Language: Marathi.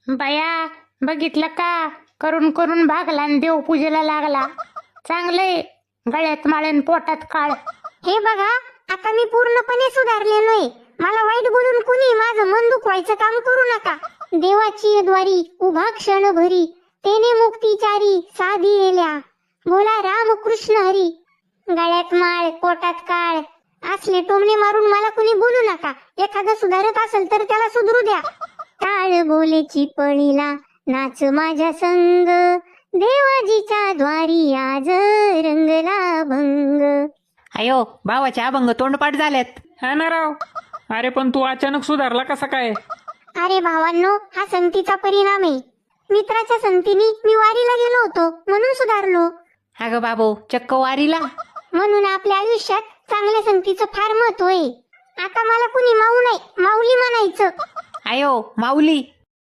बाया, बघितलं का? करून करून भागला आणि देवपूजेला लागला. चांगले गळ्यात माळेन पोटात काळ. हे बघा, आता मी पूर्णपणे सुधारलेलोय. मला वाईट बोलून कुणी माझं मन दुखवायचं काम करू नका. देवाची द्वारी उभा क्षण भरी, तेने मुक्तीचारी साधी येल्या. बोला राम कृष्ण हरी. गळ्यात माळ पोटात काळ असले टोमणे मारून मला कुणी बोलू नका. एखादं सुधारत असेल तर त्याला सुधरू द्या. टाळ बोलेची पळीला नाच माझ्या संग, देवाजीच्या द्वारी आज रंगला भंग. अयो, भावाचे अभंग तोंडपाठ झालेत. हा ना राव. अरे पण तू अचानक सुधारला कसा काय? अरे भावांनो, हा संगतीचा परिणाम आहे. मित्राच्या संगतीने मी वारीला गेलो होतो म्हणून सुधारलो. अगं बाबू, चक्क वारीला? म्हणून आपल्या आयुष्यात चांगल्या संगतीचं फार महत्व आहे. आता मला कुणी माऊ नाही, माऊली म्हणायचं. अयो माऊली,